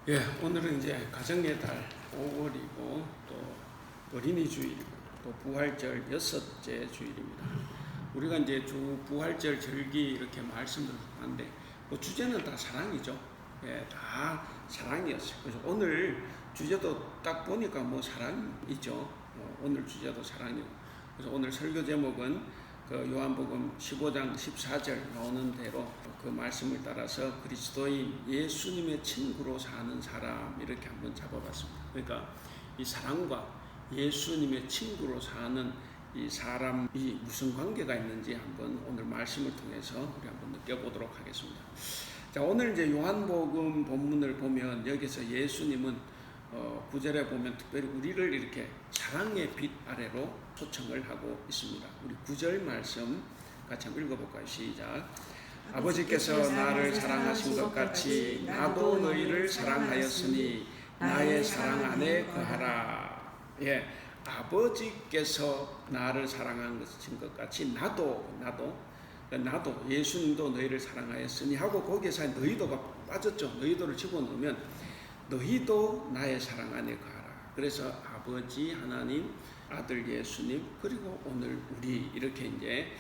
예, 오늘은 이제 가정의 달 5월이고 또 어린이 주일이고 또 부활절 6째 주일입니다. 우리가 이제 주 부활절 절기 이렇게 말씀을 하는데 뭐 주제는 다 사랑이죠. 예, 다 사랑이었어요. 그래서 오늘 주제도 딱 보니까 뭐 사랑이죠. 오늘 주제도 사랑이고. 그래서 오늘 설교 제목은 그 요한복음 15장 14절 나오는 대로 그 말씀을 따라서 그리스도인 예수님의 친구로 사는 사람 이렇게 한번 잡아봤습니다. 그러니까 이 사랑과 예수님의 친구로 사는 이 사람이 무슨 관계가 있는지 한번 오늘 말씀을 통해서 우리 한번 느껴보도록 하겠습니다. 자, 오늘 이제 요한복음 본문을 보면 여기서 예수님은 9절에 보면 특별히 우리를 이렇게 사랑의 빛 아래로 초청을 하고 있습니다. 우리 9절 말씀 같이 한번 읽어볼까요? 시작. 아버지께서 나를 사랑하신 것 같이 나도 너희를 사랑하였으니 나의 사랑 안에 거하라. 예, 아버지께서 나를 사랑하신 것 같이 나도 예수님도 너희를 사랑하였으니 하고 거기에서 너희도가 빠졌죠. 너희도를 집어넣으면 너희도 나의 사랑 안에 가라. 그래서 아버지 하나님, 아들 예수님, 그리고 오늘 우리 이렇게 이제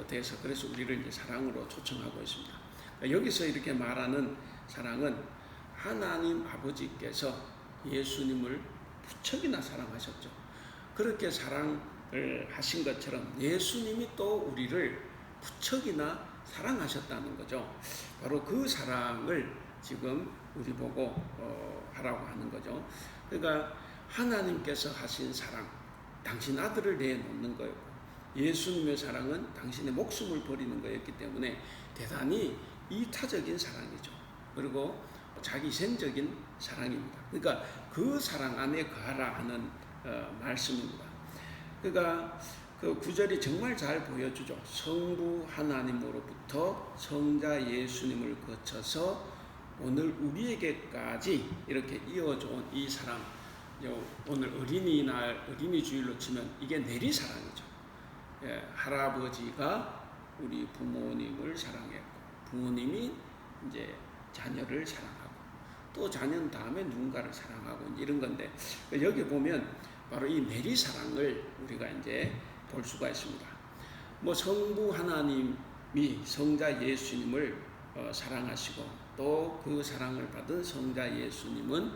돼서 그래서 우리를 이제 사랑으로 초청하고 있습니다. 그러니까 여기서 이렇게 말하는 사랑은 하나님 아버지께서 예수님을 무척이나 사랑하셨죠. 그렇게 사랑을 하신 것처럼 예수님이 또 우리를 무척이나 사랑하셨다는 거죠. 바로 그 사랑을 지금 우리 보고 하라고 하는 거죠. 그러니까 하나님께서 하신 사랑, 당신 아들을 내놓는 거였고 예수님의 사랑은 당신의 목숨을 버리는 거였기 때문에 대단히 이타적인 사랑이죠. 그리고 자기생적인 사랑입니다. 그러니까 그 사랑 안에 거하라 하는 말씀입니다. 그러니까 그 구절이 정말 잘 보여주죠. 성부 하나님으로부터 성자 예수님을 거쳐서 오늘 우리에게까지 이렇게 이어져 온 이 사랑, 오늘 어린이날, 어린이 주일로 치면 이게 내리사랑이죠. 예, 할아버지가 우리 부모님을 사랑했고, 부모님이 이제 자녀를 사랑하고, 또 자녀는 다음에 누군가를 사랑하고, 이런 건데, 여기 보면 바로 이 내리사랑을 우리가 이제 볼 수가 있습니다. 뭐 성부 하나님이 성자 예수님을 사랑하시고, 또 그 사랑을 받은 성자 예수님은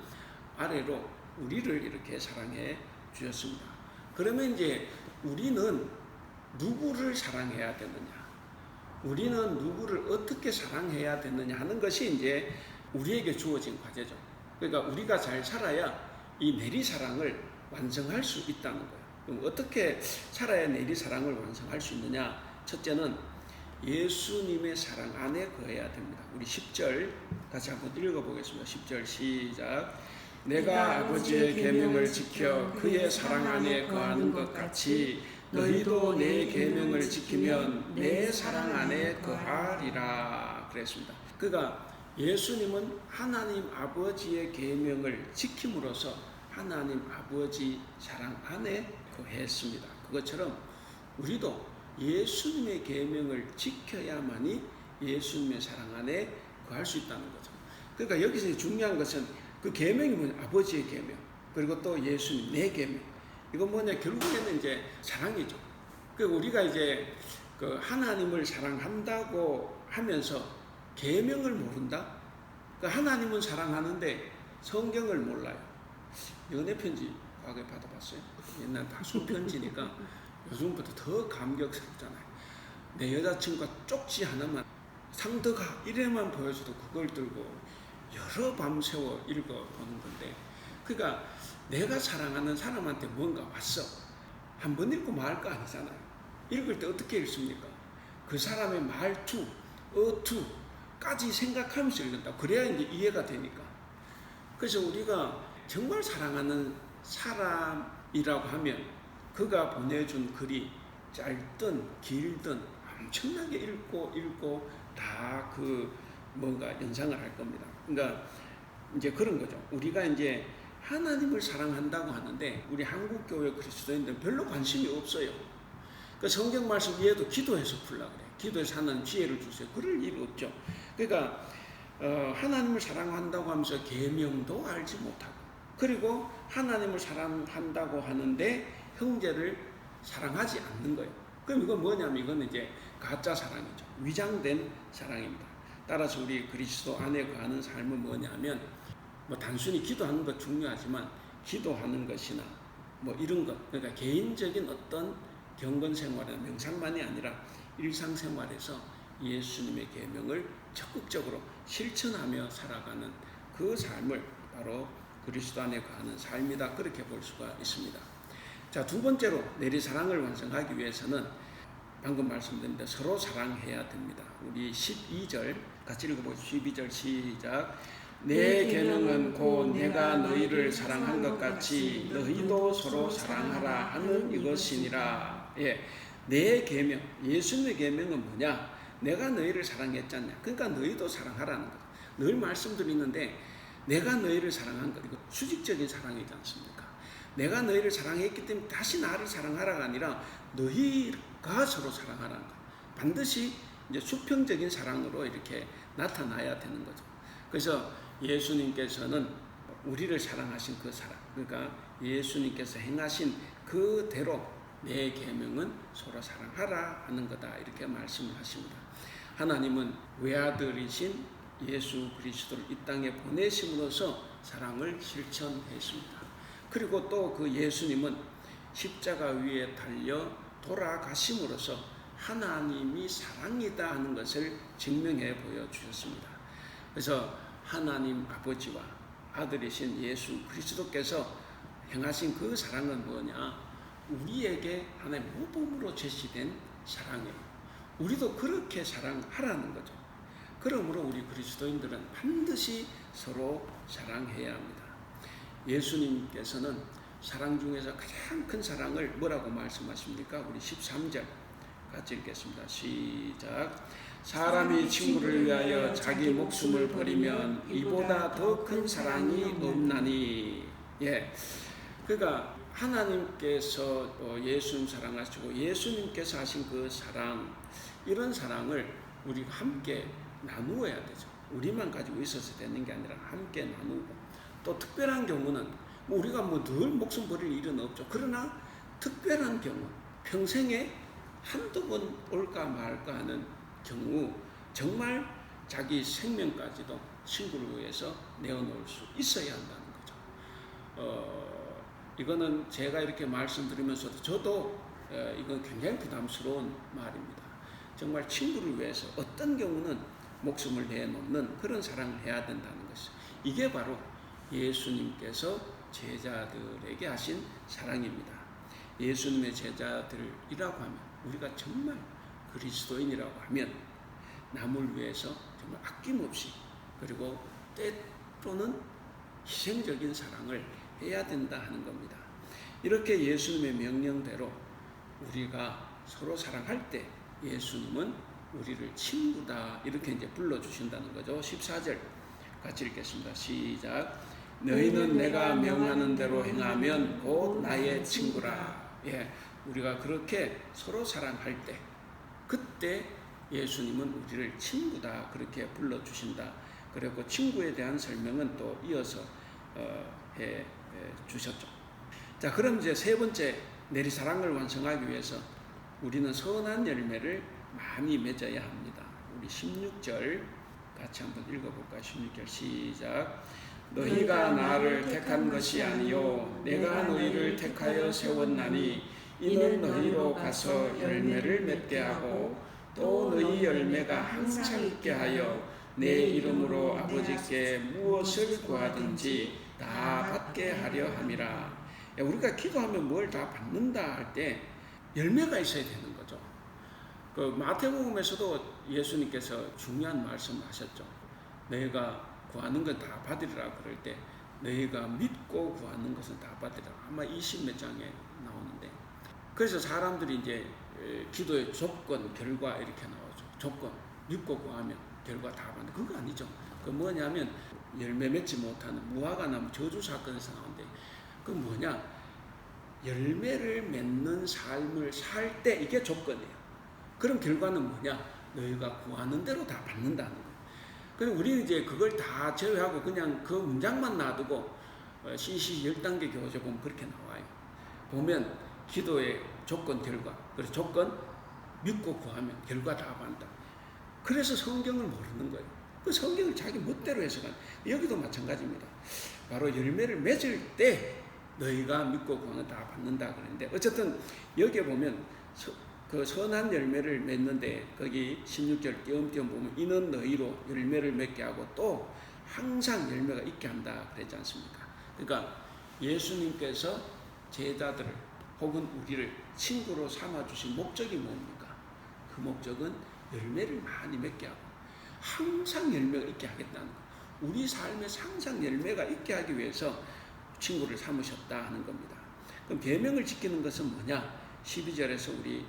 아래로 우리를 이렇게 사랑해 주셨습니다. 그러면 이제 우리는 누구를 사랑해야 되느냐? 우리는 누구를 어떻게 사랑해야 되느냐 하는 것이 이제 우리에게 주어진 과제죠. 그러니까 우리가 잘 살아야 이 내리사랑을 완성할 수 있다는 거예요. 그럼 어떻게 살아야 내리사랑을 완성할 수 있느냐? 첫째는 예수님의 사랑 안에 거해야 됩니다. 우리 10절 다시 한번 읽어보겠습니다. 10절 시작. 내가 아버지의 계명을 지켜 그의 사랑 안에 거하는 것 같이 너희도 내 계명을 지키면 내 사랑 안에 거하리라 그랬습니다. 그러니까 예수님은 하나님 아버지의 계명을 지킴으로써 하나님 아버지 사랑 안에 거했습니다. 그것처럼 우리도 예수님의 계명을 지켜야만이 예수님의 사랑 안에 거할 수 있다는 거죠. 그러니까 여기서 중요한 것은 그 계명이 뭐냐? 아버지의 계명, 그리고 또 예수님 내 계명. 이건 뭐냐? 결국에는 이제 사랑이죠. 그러니까 우리가 이제 그 하나님을 사랑한다고 하면서 계명을 모른다. 그러니까 하나님은 사랑하는데 성경을 몰라요. 연애 편지 과거에 받아봤어요. 옛날 다 손편지니까. 요즘부터 더 감격스럽잖아요. 내 여자친구가 쪽지 하나만 상더가 이래만 보여줘도 그걸 들고 여러 밤 새워 읽어보는 건데, 그러니까 내가 사랑하는 사람한테 뭔가 왔어. 한번 읽고 말 거 아니잖아요. 읽을 때 어떻게 읽습니까? 그 사람의 말투, 어투까지 생각하면서 읽는다. 그래야 이제 이해가 되니까. 그래서 우리가 정말 사랑하는 사람이라고 하면 그가 보내준 글이 짧든 길든 엄청나게 읽고 다 그 뭔가 연상을 할 겁니다. 그러니까 이제 그런 거죠. 우리가 이제 하나님을 사랑한다고 하는데 우리 한국교회 그리스도인들은 별로 관심이 없어요. 그 성경 말씀 이해도 기도해서 풀라 그래. 기도해서 하나님 지혜를 주세요. 그럴 일 없죠. 그러니까 하나님을 사랑한다고 하면서 계명도 알지 못하고, 그리고 하나님을 사랑한다고 하는데 형제를 사랑하지 않는 거예요. 그럼 이건 뭐냐면 이건 이제 가짜 사랑이죠. 위장된 사랑입니다. 따라서 우리 그리스도 안에 거하는 삶은 뭐냐면 뭐 단순히 기도하는 것 중요하지만 기도하는 것이나 뭐 이런 것, 그러니까 개인적인 어떤 경건 생활이나 명상만이 아니라 일상생활에서 예수님의 계명을 적극적으로 실천하며 살아가는 그 삶을 바로 그리스도 안에 거하는 삶이다, 그렇게 볼 수가 있습니다. 자, 두 번째로 내리사랑을 완성하기 위해서는 방금 말씀드린 대로 서로 사랑해야 됩니다. 우리 12절 같이 읽어보시죠. 12절 시작. 내 계명은 곧 내가 너희를 사랑한 것 같이 너희도 서로 사랑하라 하는 이것이니라. 예, 내 계명, 예수님의 계명은 뭐냐? 내가 너희를 사랑했잖냐. 그러니까 너희도 사랑하라는 거죠. 늘 말씀드리는데 내가 너희를 사랑한 것, 이거 수직적인 사랑이지 않습니까? 내가 너희를 사랑했기 때문에 다시 나를 사랑하라가 아니라 너희가 서로 사랑하라는 거. 반드시 이제 수평적인 사랑으로 이렇게 나타나야 되는 거죠. 그래서 예수님께서는 우리를 사랑하신 그 사랑, 그러니까 예수님께서 행하신 그대로 내 계명은 서로 사랑하라 하는 거다, 이렇게 말씀을 하십니다. 하나님은 외아들이신 예수 그리스도를 이 땅에 보내심으로써 사랑을 실천했습니다. 그리고 또 그 예수님은 십자가 위에 달려 돌아가심으로써 하나님이 사랑이다 하는 것을 증명해 보여주셨습니다. 그래서 하나님 아버지와 아들이신 예수 그리스도께서 행하신 그 사랑은 뭐냐? 우리에게 하나의 모범으로 제시된 사랑이에요. 우리도 그렇게 사랑하라는 거죠. 그러므로 우리 그리스도인들은 반드시 서로 사랑해야 합니다. 예수님께서는 사랑 중에서 가장 큰 사랑을 뭐라고 말씀하십니까? 우리 13절 같이 읽겠습니다. 시작. 사람이 친구를 위하여 자기 목숨을 버리면 이보다 더 큰 사랑이 없나니. 예, 그러니까 하나님께서 예수님 사랑하시고 예수님께서 하신 그 사랑, 이런 사랑을 우리가 함께 나누어야 되죠. 우리만 가지고 있어서 되는 게 아니라 함께 나누고, 또 특별한 경우는 뭐 우리가 뭐 늘 목숨 버릴 일은 없죠. 그러나 특별한 경우, 평생에 한두 번 올까 말까 하는 경우, 정말 자기 생명까지도 친구를 위해서 내어놓을 수 있어야 한다는 거죠. 이거는 제가 이렇게 말씀드리면서도 저도 이건 굉장히 부담스러운 말입니다. 정말 친구를 위해서 어떤 경우는 목숨을 내놓는 그런 사랑을 해야 된다는 것이, 이게 바로 예수님께서 제자들에게 하신 사랑입니다. 예수님의 제자들이라고 하면, 우리가 정말 그리스도인이라고 하면 남을 위해서 정말 아낌없이, 그리고 때로는 희생적인 사랑을 해야 된다 하는 겁니다. 이렇게 예수님의 명령대로 우리가 서로 사랑할 때 예수님은 우리를 친구다, 이렇게 이제 불러주신다는 거죠. 14절 같이 읽겠습니다. 시작. 너희는 내가 명하는 대로 행하면 곧 나의 친구라. 예, 우리가 그렇게 서로 사랑할 때, 그때 예수님은 우리를 친구다, 그렇게 불러주신다. 그리고 친구에 대한 설명은 또 이어서 해 주셨죠. 자, 그럼 이제 세 번째, 내리사랑을 완성하기 위해서 우리는 선한 열매를 많이 맺어야 합니다. 우리 16절 같이 한번 읽어볼까요? 16절 시작. 너희가 나를 택한 것이 아니요 내가 너희를 택하여 세웠나니 이는 너희로 가서 열매를 맺게 하고 또 너희 열매가 항상 있게 하여 내 이름으로 아버지께 무엇을 구하든지 다 받게 하려 함이라. 우리가 기도하면 뭘 다 받는다 할 때 열매가 있어야 되는 거죠. 그 마태복음에서도 예수님께서 중요한 말씀하셨죠. 너희가 구하는 건 다 받으리라 그럴 때 너희가 믿고 구하는 것은 다 받으리라. 아마 20몇 장에 나오는데, 그래서 사람들이 이제 기도의 조건, 결과 이렇게 나오죠. 조건, 믿고 구하면 결과 다 받는다. 그거 아니죠. 그 뭐냐면 열매 맺지 못하는 무화과 나무 저주 사건에서 나오는데, 그 뭐냐, 열매를 맺는 삶을 살 때 이게 조건이에요. 그럼 결과는 뭐냐, 너희가 구하는 대로 다 받는다는 거예요. 그럼 우리는 이제 그걸 다 제외하고 그냥 그 문장만 놔두고 CC 10단계 교재 보면 그렇게 나와요. 보면 기도의 조건 결과, 그래서 조건 믿고 구하면 결과 다 한다. 그래서 성경을 모르는 거예요. 그 성경을 자기 멋대로 해석한. 여기도 마찬가지입니다. 바로 열매를 맺을 때 너희가 믿고 구하는 다 받는다 그랬는데, 어쨌든 여기에 보면 그 선한 열매를 맺는데 거기 16절 띄엄띄엄 보면 이는 너희로 열매를 맺게 하고 또 항상 열매가 있게 한다 그랬지 않습니까? 그러니까 예수님께서 제자들을 혹은 우리를 친구로 삼아주신 목적이 뭡니까? 그 목적은 열매를 많이 맺게 하고 항상 열매가 있게 하겠다는 거. 우리 삶에 항상 열매가 있게 하기 위해서 친구를 삼으셨다 하는 겁니다. 그럼 계명을 지키는 것은 뭐냐? 12절에서 우리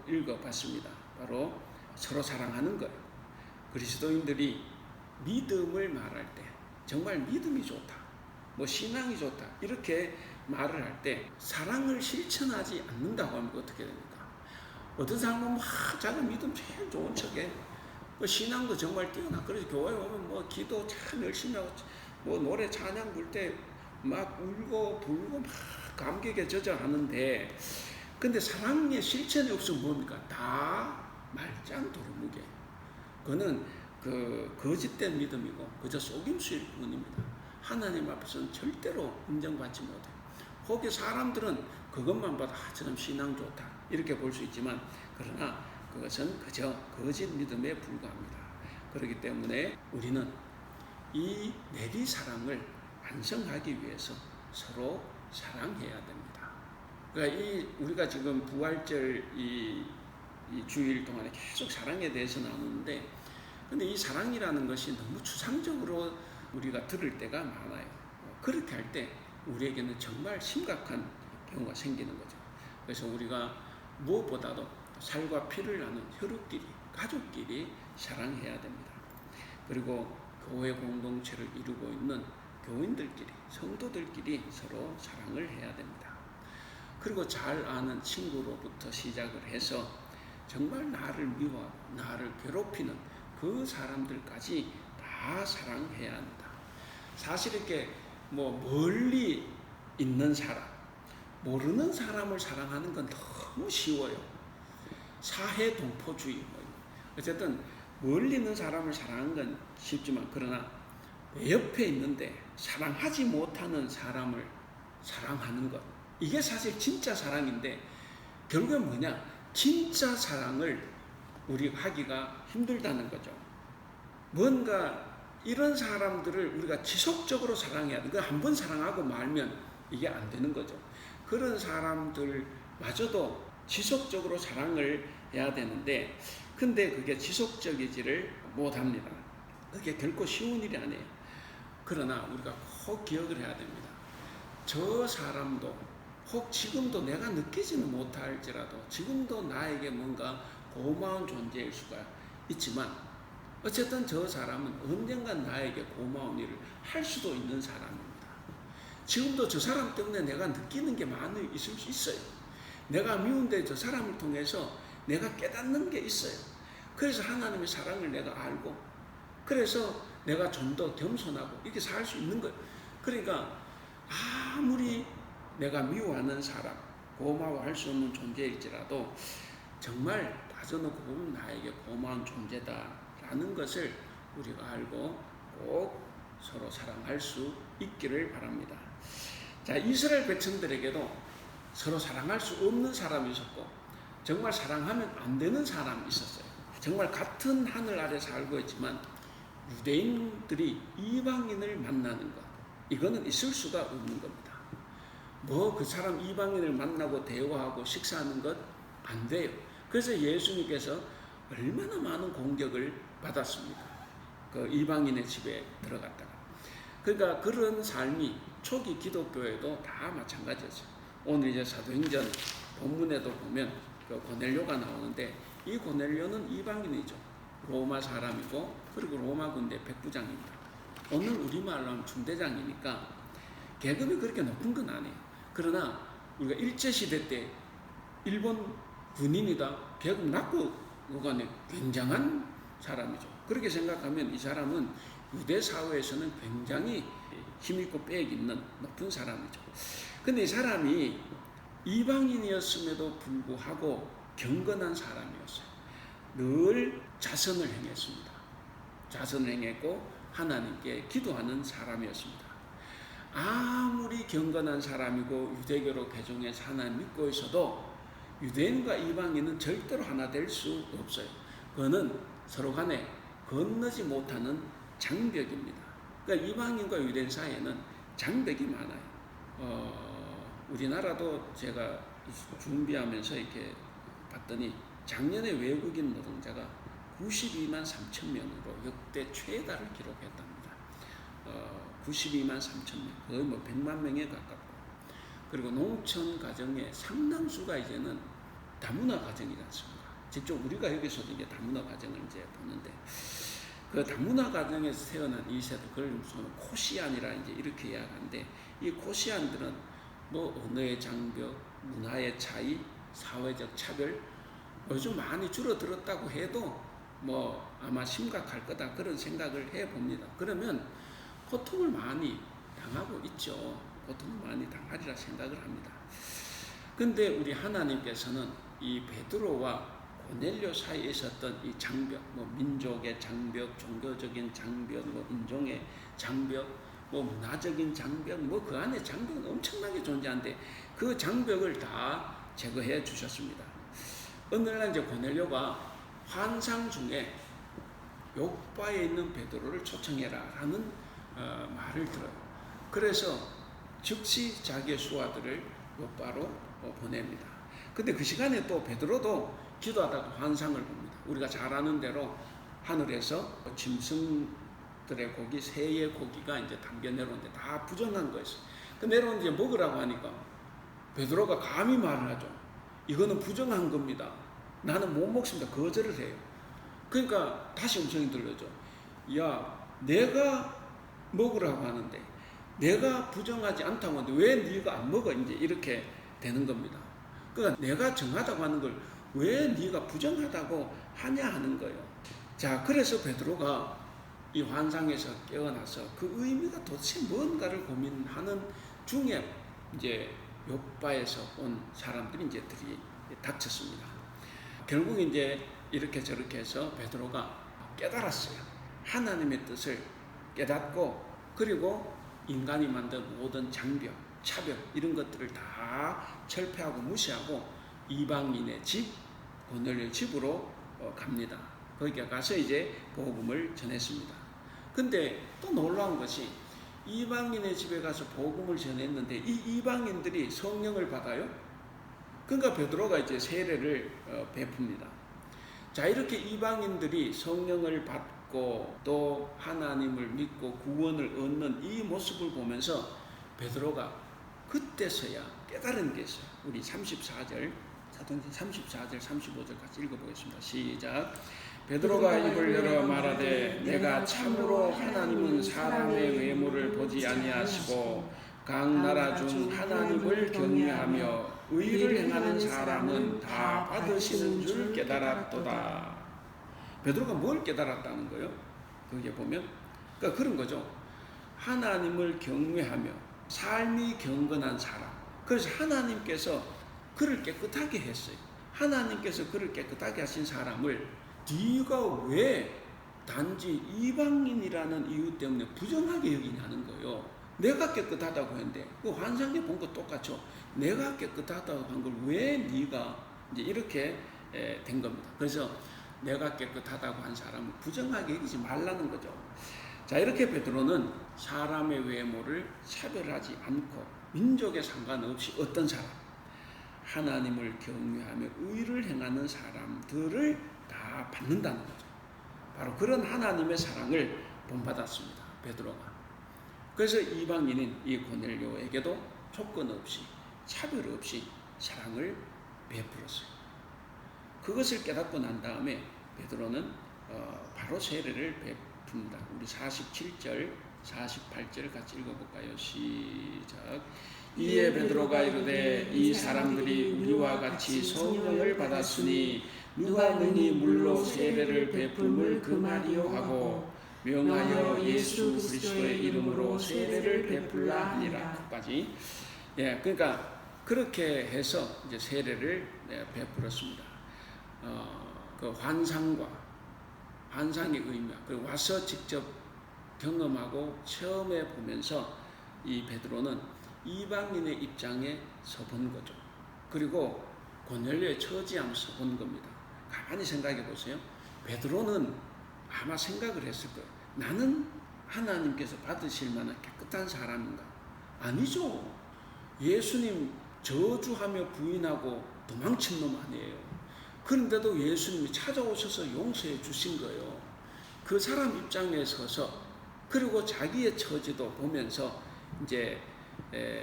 읽어봤습니다. 바로 서로 사랑하는 거예요. 그리스도인들이 믿음을 말할 때 정말 믿음이 좋다, 뭐 신앙이 좋다 이렇게 말을 할 때 사랑을 실천하지 않는다고 하면 어떻게 됩니까? 어떤 사람은 막 자기 믿음 제일 좋은 척해. 신앙도 정말 뛰어나. 그래서 교회에 오면 뭐 기도 참 열심히 하고 뭐 노래 찬양 부를 때 막 울고 불고 막 감격에 젖어 하는데, 근데 사랑의 실천이 없으면 뭡니까? 다 말짱 도루묵이에요. 그거는 거짓된 믿음이고 그저 속임수일 뿐입니다. 하나님 앞에서는 절대로 인정받지 못해요. 혹여 사람들은 그것만 봐도 저는 신앙 좋다 이렇게 볼 수 있지만, 그러나 그것은 그저 거짓 믿음에 불과합니다. 그렇기 때문에 우리는 이 내리사랑을 완성하기 위해서 서로 사랑해야 됩니다. 그러니까 우리가 지금 부활절 이 주일 동안에 계속 사랑에 대해서 나누는데, 근데 이 사랑이라는 것이 너무 추상적으로 우리가 들을 때가 많아요. 그렇게 할 때 우리에게는 정말 심각한 경우가 생기는 거죠. 그래서 우리가 무엇보다도 살과 피를 나눈 혈육끼리, 가족끼리 사랑해야 됩니다. 그리고 교회 공동체를 이루고 있는 교인들끼리, 성도들끼리 서로 사랑을 해야 됩니다. 그리고 잘 아는 친구로부터 시작을 해서 정말 나를 미워하고 나를 괴롭히는 그 사람들까지 다 사랑해야 한다. 사실 이렇게 뭐 멀리 있는 사람, 모르는 사람을 사랑하는 건 너무 쉬워요. 사해동포주의. 어쨌든 멀리 있는 사람을 사랑하는 건 쉽지만, 그러나 내 옆에 있는데 사랑하지 못하는 사람을 사랑하는 것, 이게 사실 진짜 사랑인데, 결국은 뭐냐? 진짜 사랑을 우리가 하기가 힘들다는 거죠. 뭔가 이런 사람들을 우리가 지속적으로 사랑해야 돼. 한 번 사랑하고 말면 이게 안 되는 거죠. 그런 사람들마저도 지속적으로 사랑을 해야 되는데, 근데 그게 지속적이지를 못합니다. 그게 결코 쉬운 일이 아니에요. 그러나 우리가 꼭 기억을 해야 됩니다. 저 사람도 혹 지금도 내가 느끼지는 못할지라도 지금도 나에게 뭔가 고마운 존재일 수가 있지만, 어쨌든 저 사람은 언젠간 나에게 고마운 일을 할 수도 있는 사람입니다. 지금도 저 사람 때문에 내가 느끼는 게 많이 있을 수 있어요. 내가 미운데 저 사람을 통해서 내가 깨닫는 게 있어요. 그래서 하나님의 사랑을 내가 알고, 그래서 내가 좀 더 겸손하고 이렇게 살 수 있는 거예요. 그러니까 아무리 내가 미워하는 사람, 고마워할 수 없는 존재일지라도 정말 따져놓고 보면 나에게 고마운 존재다라는 것을 우리가 알고 꼭 서로 사랑할 수 있기를 바랍니다. 자, 이스라엘 백성들에게도 서로 사랑할 수 없는 사람이 있었고, 정말 사랑하면 안 되는 사람이 있었어요. 정말 같은 하늘 아래 살고 있지만 유대인들이 이방인을 만나는 것, 이거는 있을 수가 없는 겁니다. 뭐 그 사람 이방인을 만나고 대화하고 식사하는 것 안 돼요. 그래서 예수님께서 얼마나 많은 공격을 받았습니까? 그 이방인의 집에 들어갔다가. 그러니까 그런 삶이 초기 기독교에도 다 마찬가지였어요. 오늘 이제 사도행전 본문에도 보면 그 고넬료가 나오는데, 이 고넬료는 이방인이죠. 로마 사람이고, 그리고 로마 군대 백부장입니다. 오늘 우리말로 하면 중대장이니까 계급이 그렇게 높은 건 아니에요. 그러나 우리가 일제시대 때 일본 군인이다, 계급 낮고 그간에 굉장한 사람이죠. 그렇게 생각하면 이 사람은 유대 사회에서는 굉장히 힘있고 빽 있는 높은 사람이죠. 근데 이 사람이 이방인이었음에도 불구하고 경건한 사람이었어요. 늘 자선을 행했습니다. 자선을 행했고 하나님께 기도하는 사람이었습니다. 아무리 경건한 사람이고 유대교로 개종해서 하나님 믿고 있어도 유대인과 이방인은 절대로 하나 될 수 없어요. 그거는 서로 간에 건너지 못하는 장벽입니다. 그러니까 이방인과 유대인 사이에는 장벽이 많아요. 우리나라도 제가 준비하면서 이렇게 봤더니 작년에 외국인 노동자가 92만 3천 명으로 역대 최다를 기록했답니다. 92만 3천 명, 거의 뭐 100만 명에 가깝고, 그리고 농촌 가정의 상당수가 이제는 다문화 가정이지 않습니까? 직접 우리가 여기서도 이제 다문화 가정을 이제 보는데, 그 다문화 가정에서 태어난 이 세대, 그걸 무슨 코시안이라 이제 이렇게 이야기하는데, 이 코시안들은 뭐 언어의 장벽, 문화의 차이, 사회적 차별, 요즘 많이 줄어들었다고 해도 뭐 아마 심각할 거다, 그런 생각을 해봅니다. 그러면 고통을 많이 당하고 있죠. 고통을 많이 당하리라 생각을 합니다. 근데 우리 하나님께서는 이 베드로와 고넬료 사이에 있었던 이 장벽, 뭐 민족의 장벽, 종교적인 장벽, 뭐 인종의 장벽, 뭐 문화적인 장벽, 뭐 그 안에 장벽은 엄청나게 존재한데 그 장벽을 다 제거해 주셨습니다. 어느 날 이제 고넬료가 환상 중에 요바에 있는 베드로를 초청해라 하는 말을 들어요. 그래서 즉시 자기의 수하들을 요바로 보냅니다. 근데 그 시간에 또 베드로도 기도하다가 환상을 봅니다. 우리가 잘 아는 대로 하늘에서 짐승들의 고기, 새의 고기가 이제 담겨 내려오는데 다 부정한 거였어요. 그 내려오는 이제 먹으라고 하니까 베드로가 감히 말을 하죠. 이거는 부정한 겁니다. 나는 못 먹습니다. 거절을 해요. 그러니까 다시 음성이 들려죠. 야, 내가 먹으라고 하는데, 내가 부정하지 않다고 하는데 왜 네가 안 먹어? 이제 이렇게 되는 겁니다. 그러니까 내가 정하다고 하는 걸 왜 네가 부정하다고 하냐 하는 거예요. 자, 그래서 베드로가 이 환상에서 깨어나서 그 의미가 도대체 뭔가를 고민하는 중에 이제 요바에서 온 사람들이 이제 닥쳤습니다. 결국 이제 이렇게 저렇게 해서 베드로가 깨달았어요. 하나님의 뜻을 깨닫고, 그리고 인간이 만든 모든 장벽, 차벽 이런 것들을 다 철폐하고 무시하고 이방인의 집, 고넬료 집으로 갑니다. 거기에 가서 이제 복음을 전했습니다. 근데 또 놀라운 것이 이방인의 집에 가서 복음을 전했는데 이 이방인들이 성령을 받아요. 그러니까 베드로가 이제 세례를 베풉니다. 자, 이렇게 이방인들이 성령을 받고 또 하나님을 믿고 구원을 얻는 이 모습을 보면서 베드로가 그때서야 깨달은 게 있어요. 우리 34절, 사도행전 34절, 35절 같이 읽어보겠습니다. 시작. 베드로가 입을 열어 말하되 내가 참으로 하나님은 사람의 외모를 보지 아니하시고 각 나라 중 하나님을 경외하며 의를 행하는 사람은 다 받으시는 줄 깨달았도다. 베드로가 뭘 깨달았다는 거예요? 거기에 보면 그러니까 그런 거죠. 하나님을 경외하며 삶이 경건한 사람. 그래서 하나님께서 그를 깨끗하게 했어요. 하나님께서 그를 깨끗하게 하신 사람을 네가 왜 단지 이방인이라는 이유 때문에 부정하게 여기냐는 거예요. 내가 깨끗하다고 했는데 그 환상에 본 거 똑같죠. 내가 깨끗하다고 한 걸 왜 네가 이제 이렇게 된 겁니다. 그래서 내가 깨끗하다고 한 사람을 부정하게 여기지 말라는 거죠. 자, 이렇게 베드로는 사람의 외모를 차별하지 않고 민족에 상관없이 어떤 사람, 하나님을 경외하며 의를 행하는 사람들을 다 받는다는 거죠. 바로 그런 하나님의 사랑을 본받았습니다. 베드로가. 그래서 이방인인 이 고넬료에게도 조건 없이 차별 없이 사랑을 베풀었어요. 그것을 깨닫고 난 다음에 베드로는 바로 세례를 베풉니다. 우리 47절, 48절 같이 읽어볼까요? 시작. 이에 베드로가 이르되 이 사람들이 우리와 같이 성령을 받았으니 누가 능히 물로 세례를 베풀물 그 말이요 하고 명하여 예수 그리스도의 이름으로 세례를 베풀라 하니라. 끝까지. 예, 그러니까 그렇게 해서 이제 세례를 베풀었습니다. 그 환상의 의미야. 그리고 와서 직접 경험하고 체험해 보면서 이 베드로는 이방인의 입장에 서본 거죠. 그리고 고넬료의 처지하면서 본 겁니다. 가만히 생각해 보세요. 베드로는 아마 생각을 했을 거예요. 나는 하나님께서 받으실 만한 깨끗한 사람인가? 아니죠. 예수님 저주하며 부인하고 도망친 놈 아니에요. 그런데도 예수님이 찾아오셔서 용서해 주신 거예요. 그 사람 입장에 서서 그리고 자기의 처지도 보면서 이제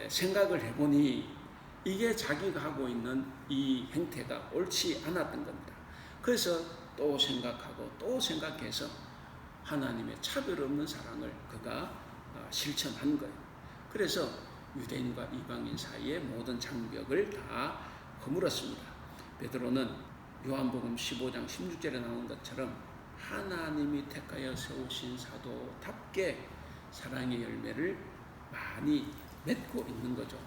생각을 해보니 이게 자기가 하고 있는 이 행태가 옳지 않았던 겁니다. 그래서 또 생각하고 또 생각해서 하나님의 차별 없는 사랑을 그가 실천한 거예요. 그래서 유대인과 이방인 사이의 모든 장벽을 다 허물었습니다. 베드로는 요한복음 15장 16절에 나온 것처럼 하나님이 택하여 세우신 사도답게 사랑의 열매를 많이 맺고 있는 거죠.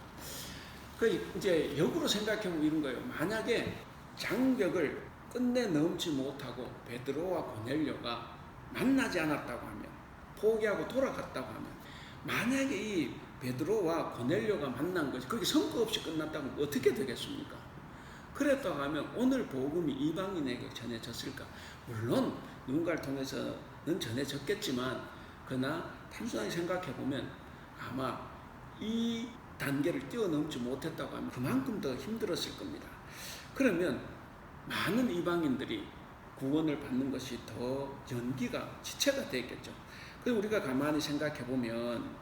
그 이제 역으로 생각해보면 이런 거예요. 만약에 장벽을 끝내 넘지 못하고 베드로와 고넬료가 만나지 않았다고 하면, 포기하고 돌아갔다고 하면, 만약에 이 베드로와 고넬료가 만난 것이 그렇게 성과 없이 끝났다고 하면 어떻게 되겠습니까? 그랬다고 하면 오늘 복음이 이방인에게 전해졌을까? 물론 누군가를 통해서는 전해졌겠지만 그러나 단순하게 생각해보면 아마 이 단계를 뛰어넘지 못했다고 하면 그만큼 더 힘들었을 겁니다. 그러면 많은 이방인들이 구원을 받는 것이 더 연기가 지체가 되겠죠. 그래서 우리가 가만히 생각해보면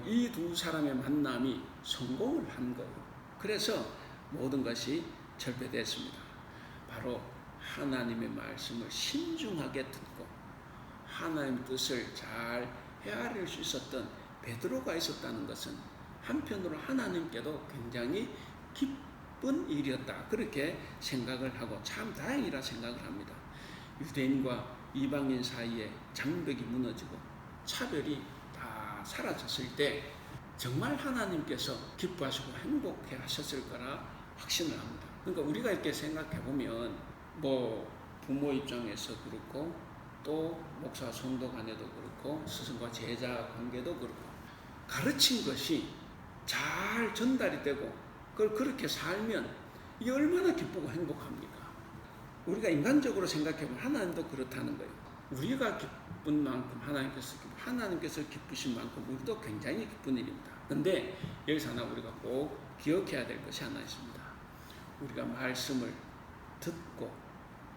이 두 사람의 만남이 성공을 한 거예요. 그래서 모든 것이 절배됐습니다. 바로 하나님의 말씀을 신중하게 듣고 하나님의 뜻을 잘 헤아릴 수 있었던 베드로가 있었다는 것은 한편으로 하나님께도 굉장히 기쁜 일이었다. 그렇게 생각을 하고 참 다행이라 생각을 합니다. 유대인과 이방인 사이에 장벽이 무너지고 차별이 다 사라졌을 때 정말 하나님께서 기뻐하시고 행복해 하셨을 거라 확신을 합니다. 그러니까 우리가 이렇게 생각해 보면 부모 입장에서 그렇고 또 목사 성도 간에도 그렇고 스승과 제자 관계도 그렇고 가르친 것이 잘 전달이 되고 그걸 그렇게 살면 이게 얼마나 기쁘고 행복합니까? 우리가 인간적으로 생각해보면 하나님도 그렇다는 거예요. 우리가 기쁜 만큼 하나님께서 기쁘신 만큼 우리도 굉장히 기쁜 일입니다. 그런데 여기서 하나 우리가 꼭 기억해야 될 것이 하나 있습니다. 우리가 말씀을 듣고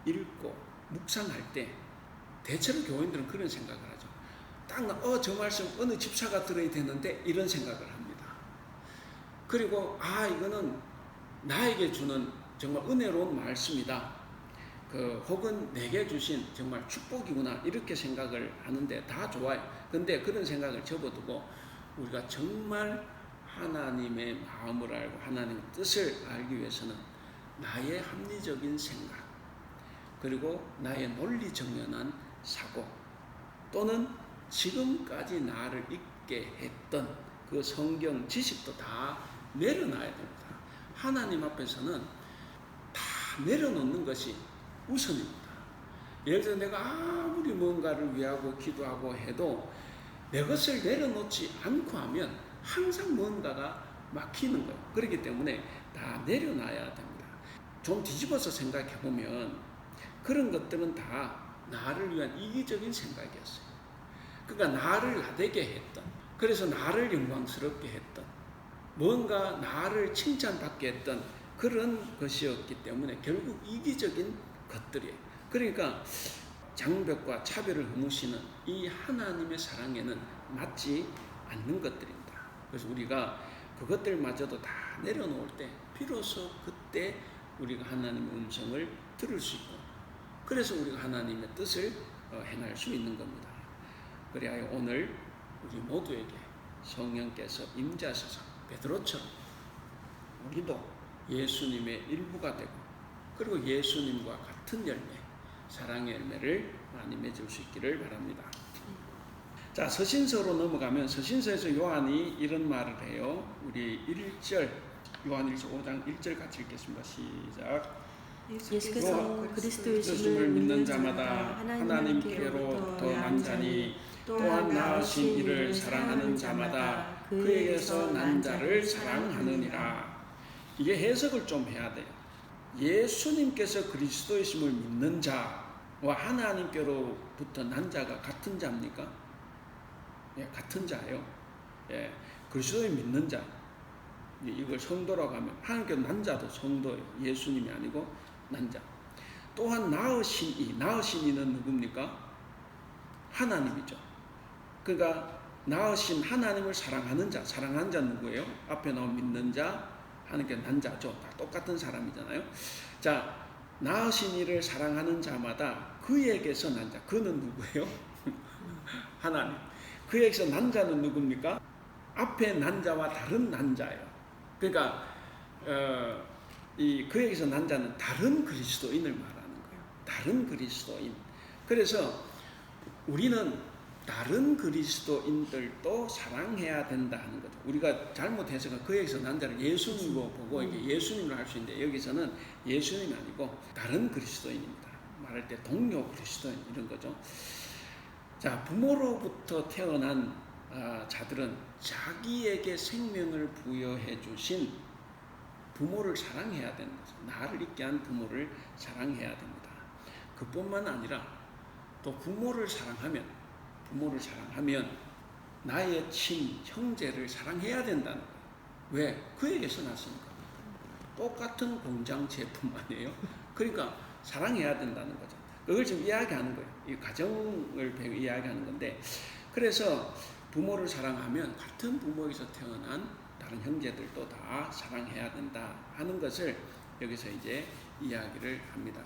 읽고 묵상할 때 대체로 교인들은 그런 생각을 하죠. 딱 저 말씀 어느 집사가 들어야 되는데 이런 생각을 합니다. 그리고 이거는 나에게 주는 정말 은혜로운 말씀이다. 혹은 내게 주신 정말 축복이구나 이렇게 생각을 하는데 다 좋아요. 근데 그런 생각을 접어두고 우리가 정말 하나님의 마음을 알고 하나님의 뜻을 알기 위해서는 나의 합리적인 생각 그리고 나의 논리 정연한 사고 또는 지금까지 나를 있게 했던 그 성경 지식도 다 내려놔야 됩니다. 하나님 앞에서는 다 내려놓는 것이 우선입니다. 예를 들어 내가 아무리 뭔가를 위하고 기도하고 해도 내 것을 내려놓지 않고 하면 항상 뭔가가 막히는 거예요. 그렇기 때문에 다 내려놔야 됩니다. 좀 뒤집어서 생각해보면 그런 것들은 다 나를 위한 이기적인 생각이었어요. 그러니까 나를 나대게 했던, 그래서 나를 영광스럽게 했던, 뭔가 나를 칭찬받게 했던 그런 것이었기 때문에 결국 이기적인 것들이에요. 그러니까 장벽과 차별을 허무시는 이 하나님의 사랑에는 맞지 않는 것들입니다. 그래서 우리가 그것들마저도 다 내려놓을 때 비로소 그때 우리가 하나님의 음성을 들을 수 있고 그래서 우리가 하나님의 뜻을 행할 수 있는 겁니다. 그래야 오늘 우리 모두에게 성령께서 임재하셔서 베드로처럼 우리도 예수님의 일부가 되고 그리고 예수님과 같은 열매, 사랑의 열매를 많이 맺을 수 있기를 바랍니다. 자, 서신서로 넘어가면 서신서에서 요한이 이런 말을 해요. 우리 1절, 요한 1서 5장 1절 같이 읽겠습니다. 시작. 예수께서 그리스도의 예수를 심을 믿는 자마다 하나님께로부터 난 자니 또한 낳으신 이를 사랑하는 자마다 그에게서 난 자를 사랑하느니라. 이게 해석을 좀 해야 돼요. 예수님께서 그리스도이심을 믿는 자와 하나님께로부터 난 자가 같은 자입니까? 예, 같은 자예요. 예, 그리스도를 믿는 자. 이걸 성도라고 하면 하나님께서 난 자도 성도예요. 예수님이 아니고 난 자. 또한 낳으신 이는 누굽니까? 하나님이죠. 그러니까 낳으신 하나님을 사랑하는 자, 사랑하는 자 누구예요? 앞에 나온 믿는 자, 하나님께 난 자죠. 다 똑같은 사람이잖아요. 자, 낳으신 이를 사랑하는 자마다 그에게서 난 자, 그는 누구예요? 하나님. 그에게서 난 자는 누굽니까? 앞에 난 자와 다른 난 자예요. 그러니까 이 그에게서 난 자는 다른 그리스도인을 말하는 거예요. 다른 그리스도인. 그래서 우리는 다른 그리스도인들도 사랑해야 된다 하는 거죠. 우리가 잘못 해석은 그에게서 난 자를 예수님으로 보고 이게 예수님을 할 수 있는데 여기서는 예수님이 아니고 다른 그리스도인입니다. 말할 때 동료 그리스도인 이런 거죠. 자, 부모로부터 태어난 자들은 자기에게 생명을 부여해 주신 부모를 사랑해야 되는 거죠. 나를 있게 한 부모를 사랑해야 됩니다. 그뿐만 아니라 또 부모를 사랑하면 나의 친 형제를 사랑해야 된다는 거예요. 왜? 그에게서 났으니까. 똑같은 공장 제품 아니에요? 그러니까 사랑해야 된다는 거죠. 그걸 지금 이야기하는 거예요. 이 가정을 이야기하는 건데, 그래서 부모를 사랑하면 같은 부모에서 태어난 다른 형제들도 다 사랑해야 된다 하는 것을 여기서 이제 이야기를 합니다.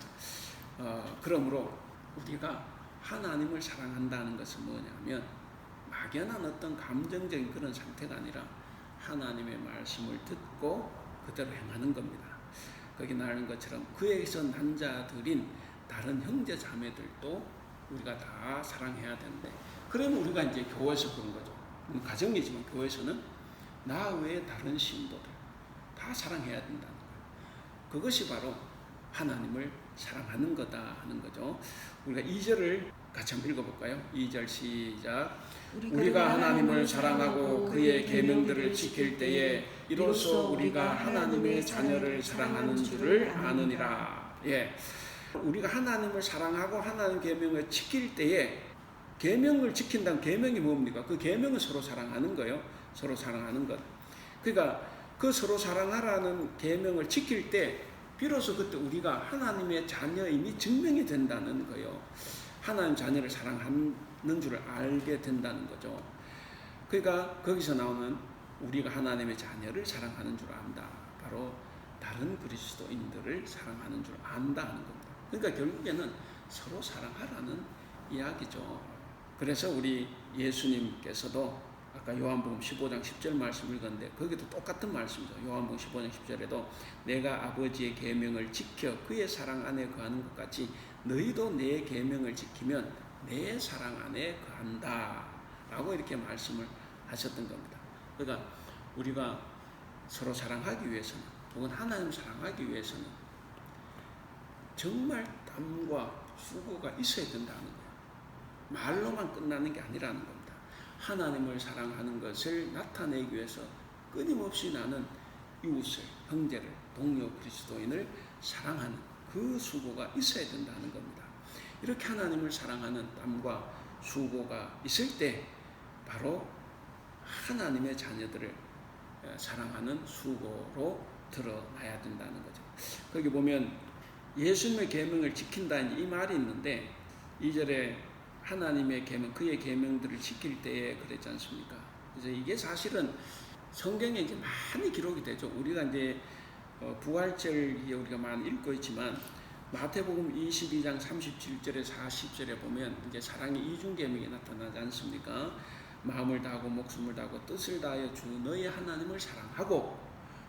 그러므로 우리가 하나님을 사랑한다는 것은 뭐냐면 막연한 어떤 감정적인 그런 상태가 아니라 하나님의 말씀을 듣고 그대로 행하는 겁니다. 거기 나오는 것처럼 그에게서 난 자들인 다른 형제 자매들도 우리가 다 사랑해야 되는데, 그러면 우리가 이제 교회에서 그런 거죠. 가정이지만 교회에서는 나 외에 다른 신도들 다 사랑해야 된다는 거예요. 그것이 바로 하나님을 사랑하는 거다 하는 거죠. 우리가 2절을 같이 한번 읽어볼까요? 2절 시작. 우리가 하나님을 사랑하고 그의 계명들을 지킬 때에 이로써 우리가 하나님의 자녀를 사랑하는 줄을 아느니라. 예, 우리가 하나님을 사랑하고 하나님 계명을 지킬 때에, 계명을 지킨다는 계명이 뭡니까? 그 계명은 서로 사랑하는 거예요. 서로 사랑하는 것. 그러니까 그 서로 사랑하라는 계명을 지킬 때 비로소 그때 우리가 하나님의 자녀임이 증명이 된다는 거예요. 하나님 자녀를 사랑하는 줄 알게 된다는 거죠. 그러니까 거기서 나오는 우리가 하나님의 자녀를 사랑하는 줄 안다. 바로 다른 그리스도인들을 사랑하는 줄 안다 하는 겁니다. 그러니까 결국에는 서로 사랑하라는 이야기죠. 그래서 우리 예수님께서도 아까 요한복음 15장 10절 말씀 읽었는데 거기도 똑같은 말씀이죠. 요한복음 15장 10절에도 내가 아버지의 계명을 지켜 그의 사랑 안에 거하는 것 같이 너희도 내 계명을 지키면 내 사랑 안에 거한다 라고 이렇게 말씀을 하셨던 겁니다. 그러니까 우리가 서로 사랑하기 위해서는, 혹은 하나님 사랑하기 위해서는 정말 땀과 수고가 있어야 된다는 거예요. 말로만 끝나는 게 아니라는 겁니다. 하나님을 사랑하는 것을 나타내기 위해서 끊임없이 나는 이웃을, 형제를, 동료 그리스도인을 사랑하는 그 수고가 있어야 된다는 겁니다. 이렇게 하나님을 사랑하는 땀과 수고가 있을 때 바로 하나님의 자녀들을 사랑하는 수고로 드러나야 된다는 거죠. 거기 보면 예수님의 계명을 지킨다는 이 말이 있는데 2절에 하나님의 계명, 그의 계명들을 지킬 때에 그랬지 않습니까? 그래서 이게 사실은 성경에 이제 많이 기록이 되죠. 우리가 이제 부활절 우리가 많이 읽고 있지만 마태복음 22장 37절에 40절에 보면 이제 사랑의 이중 계명이 나타나지 않습니까? 마음을 다하고 목숨을 다하고 뜻을 다하여 주 너의 하나님을 사랑하고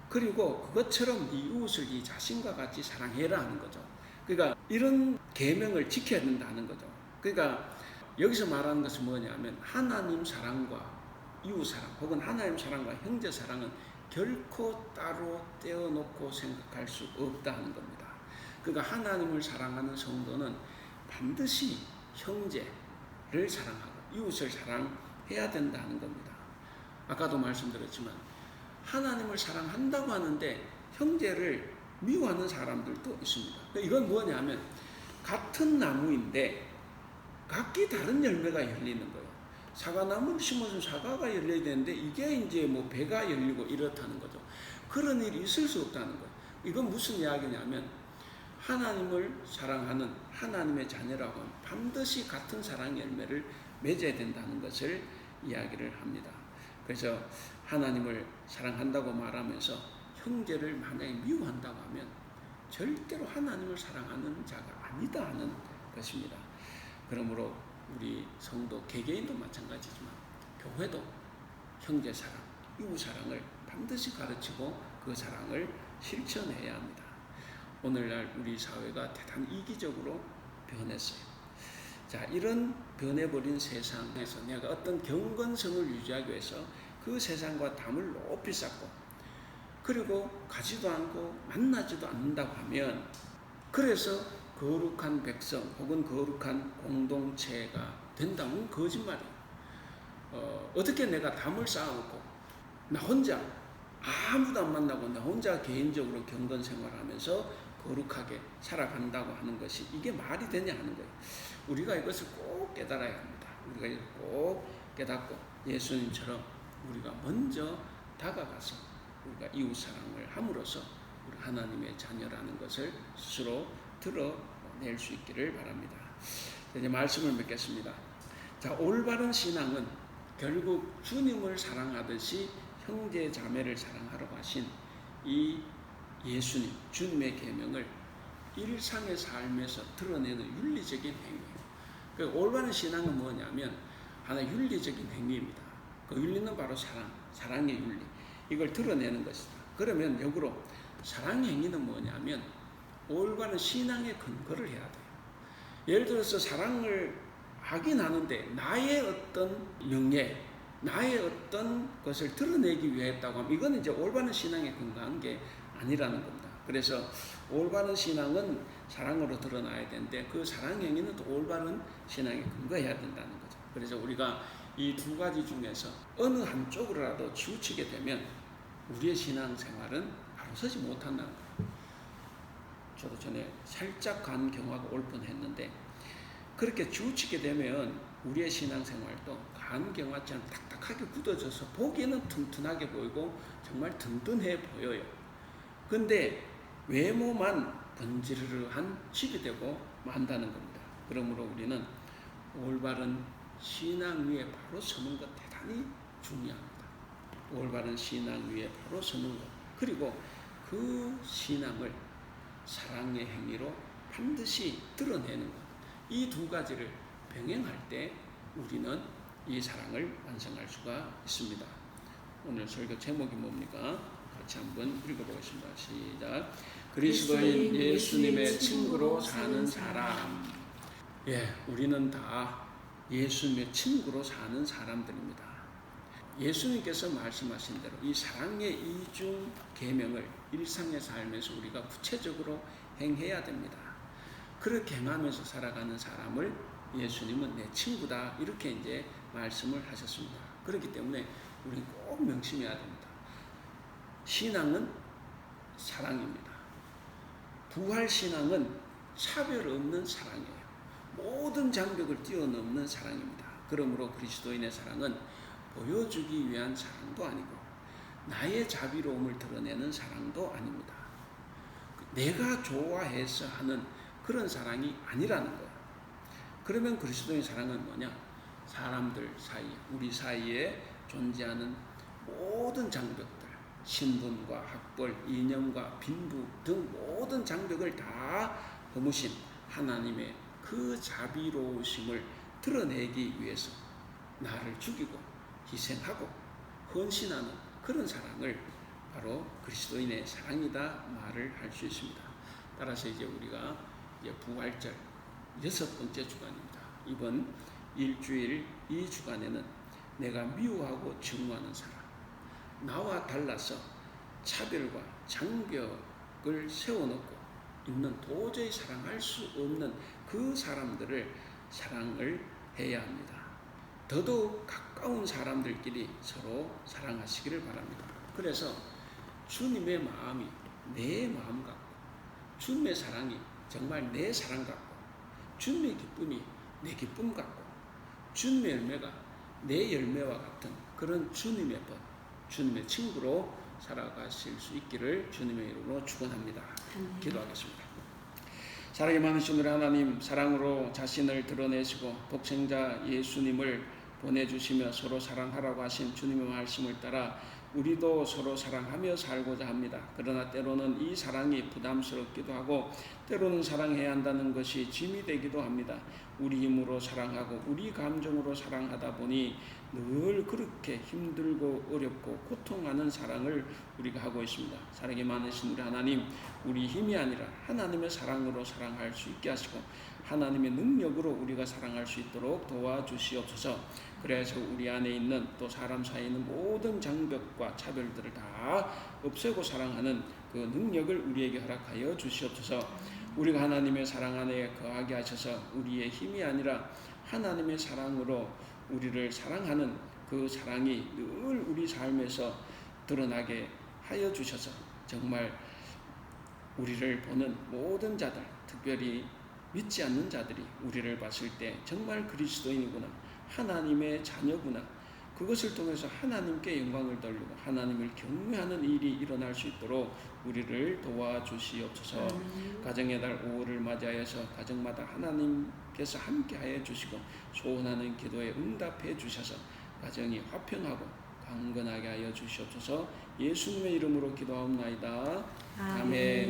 그리고 그것처럼 네 이웃을 네 자신과 같이 사랑해라 하는 거죠. 그러니까 이런 계명을 지켜야 된다는 거죠. 그러니까 여기서 말하는 것은 뭐냐면 하나님 사랑과 이웃 사랑 혹은 하나님 사랑과 형제 사랑은 결코 따로 떼어놓고 생각할 수 없다는 겁니다. 그러니까 하나님을 사랑하는 성도는 반드시 형제를 사랑하고 이웃을 사랑해야 된다는 겁니다. 아까도 말씀드렸지만 하나님을 사랑한다고 하는데 형제를 미워하는 사람들도 있습니다. 이건 뭐냐면 같은 나무인데 각기 다른 열매가 열리는 거예요. 사과나무를 심어준 사과가 열려야 되는데 이게 이제 뭐 배가 열리고 이렇다는 거죠. 그런 일이 있을 수 없다는 거예요. 이건 무슨 이야기냐면 하나님을 사랑하는 하나님의 자녀라고 하면 반드시 같은 사랑 열매를 맺어야 된다는 것을 이야기를 합니다. 그래서 하나님을 사랑한다고 말하면서 형제를 만약에 미워한다고 하면 절대로 하나님을 사랑하는 자가 아니다 하는 것입니다. 그러므로 우리 성도 개개인도 마찬가지지만 교회도 형제 사랑, 이웃 사랑을 반드시 가르치고 그 사랑을 실천해야 합니다. 오늘날 우리 사회가 대단히 이기적으로 변했어요. 자, 이런 변해버린 세상에서 내가 어떤 경건성을 유지하기 위해서 그 세상과 담을 높이 쌓고 그리고 가지도 않고 만나지도 않는다고 하면 그래서 거룩한 백성 혹은 거룩한 공동체가 된다면 거짓말이에요. 어떻게 내가 담을 쌓아놓고 나 혼자 아무도 안 만나고 나 혼자 개인적으로 경건 생활하면서 거룩하게 살아간다고 하는 것이 이게 말이 되냐 하는 거예요. 우리가 이것을 꼭 깨달아야 합니다. 우리가 이걸 꼭 깨닫고 예수님처럼 우리가 먼저 다가가서 우리가 이웃 사랑을 함으로써 우리 하나님의 자녀라는 것을 스스로 드러낼 수 있기를 바랍니다. 이제 말씀을 맺겠습니다. 자, 올바른 신앙은 결국 주님을 사랑하듯이 형제 자매를 사랑하라고 하신 이 예수님, 주님의 계명을 일상의 삶에서 드러내는 윤리적인 행위예요. 그러니까 올바른 신앙은 뭐냐면 하나의 윤리적인 행위입니다. 그 윤리는 바로 사랑의 윤리. 이걸 드러내는 것이다. 그러면 역으로 사랑의 행위는 뭐냐면 올바른 신앙의 근거를 해야 돼요. 예를 들어서 사랑을 하긴 하는데 나의 어떤 명예, 나의 어떤 것을 드러내기 위해 했다고 하면 이건 이제 올바른 신앙에 근거한 게 아니라는 겁니다. 그래서 올바른 신앙은 사랑으로 드러나야 되는데 그 사랑 행위는 또 올바른 신앙에 근거해야 된다는 거죠. 그래서 우리가 이 두 가지 중에서 어느 한쪽으로라도 치우치게 되면 우리의 신앙생활은 바로 서지 못한다는 거예요. 저도 전에 살짝 간 경화가 올 뻔했는데 그렇게 치우치게 되면 우리의 신앙생활도 간 경화처럼 딱딱하게 굳어져서 보기에는 튼튼하게 보이고 정말 든든해 보여요. 근데 외모만 번지르르한 집이 되고 만다는 겁니다. 그러므로 우리는 올바른 신앙 위에 바로 서는 것 대단히 중요합니다. 올바른 신앙 위에 바로 서는 것, 그리고 그 신앙을 사랑의 행위로 반드시 드러내는 것, 이 두 가지를 병행할 때 우리는 이 사랑을 완성할 수가 있습니다. 오늘 설교 제목이 뭡니까? 같이 한번 읽어보겠습니다. 시작. 그리스도인 예수님의 친구로 사는 사람. 예, 우리는 다 예수님의 친구로 사는 사람들입니다. 예수님께서 말씀하신 대로 이 사랑의 이중 계명을 일상의 삶에서 우리가 구체적으로 행해야 됩니다. 그렇게 행하면서 살아가는 사람을 예수님은 내 친구다 이렇게 이제 말씀을 하셨습니다. 그렇기 때문에 우리는 꼭 명심해야 됩니다. 신앙은 사랑입니다. 부활 신앙은 차별 없는 사랑이에요. 모든 장벽을 뛰어넘는 사랑입니다. 그러므로 그리스도인의 사랑은 보여주기 위한 사랑도 아니고 나의 자비로움을 드러내는 사랑도 아닙니다. 내가 좋아해서 하는 그런 사랑이 아니라는 거예요. 그러면 그리스도인 사랑은 뭐냐? 사람들 사이, 우리 사이에 존재하는 모든 장벽들, 신분과 학벌, 이념과 빈부 등 모든 장벽을 다 허무신 하나님의 그 자비로우심을 드러내기 위해서 나를 죽이고 희생하고 헌신하는 그런 사랑을 바로 그리스도인의 사랑이다 말을 할 수 있습니다. 따라서 이제 우리가 이제 부활절 6번째 주간입니다. 이번 일주일 이 주간에는 내가 미워하고 증오하는 사람, 나와 달라서 차별과 장벽을 세워놓고 있는 도저히 사랑할 수 없는 그 사람들을 사랑을 해야 합니다. 더더욱 가까운 사람들끼리 서로 사랑하시기를 바랍니다. 그래서 주님의 마음이 내 마음 같고 주님의 사랑이 정말 내 사랑 같고 주님의 기쁨이 내 기쁨 같고 주님의 열매가 내 열매와 같은 그런 주님의 법, 주님의 친구로 살아가실 수 있기를 주님의 이름으로 축원합니다. 기도하겠습니다. 사랑이 많으신 우리 하나님, 사랑으로 자신을 드러내시고 독생자 예수님을 보내주시며 서로 사랑하라고 하신 주님의 말씀을 따라 우리도 서로 사랑하며 살고자 합니다. 그러나 때로는 이 사랑이 부담스럽기도 하고 때로는 사랑해야 한다는 것이 짐이 되기도 합니다. 우리 힘으로 사랑하고 우리 감정으로 사랑하다 보니 늘 그렇게 힘들고 어렵고 고통하는 사랑을 우리가 하고 있습니다. 사랑이 많으신 우리 하나님, 우리 힘이 아니라 하나님의 사랑으로 사랑할 수 있게 하시고 하나님의 능력으로 우리가 사랑할 수 있도록 도와주시옵소서. 그래서 우리 안에 있는 또 사람 사이에 있는 모든 장벽과 차별들을 다 없애고 사랑하는 그 능력을 우리에게 허락하여 주시옵소서. 우리가 하나님의 사랑 안에 거하게 하셔서 우리의 힘이 아니라 하나님의 사랑으로 우리를 사랑하는 그 사랑이 늘 우리 삶에서 드러나게 하여 주셔서 정말 우리를 보는 모든 자들, 특별히 믿지 않는 자들이 우리를 봤을 때 정말 그리스도인이구나, 하나님의 자녀구나, 그것을 통해서 하나님께 영광을 돌리고 하나님을 경외하는 일이 일어날 수 있도록 우리를 도와주시옵소서. 가정의 달 5월을 맞이하여서 가정마다 하나님께서 함께하여 주시고 소원하는 기도에 응답해 주셔서 가정이 화평하고 강건하게 하여 주시옵소서. 예수님의 이름으로 기도하옵나이다. 아멘.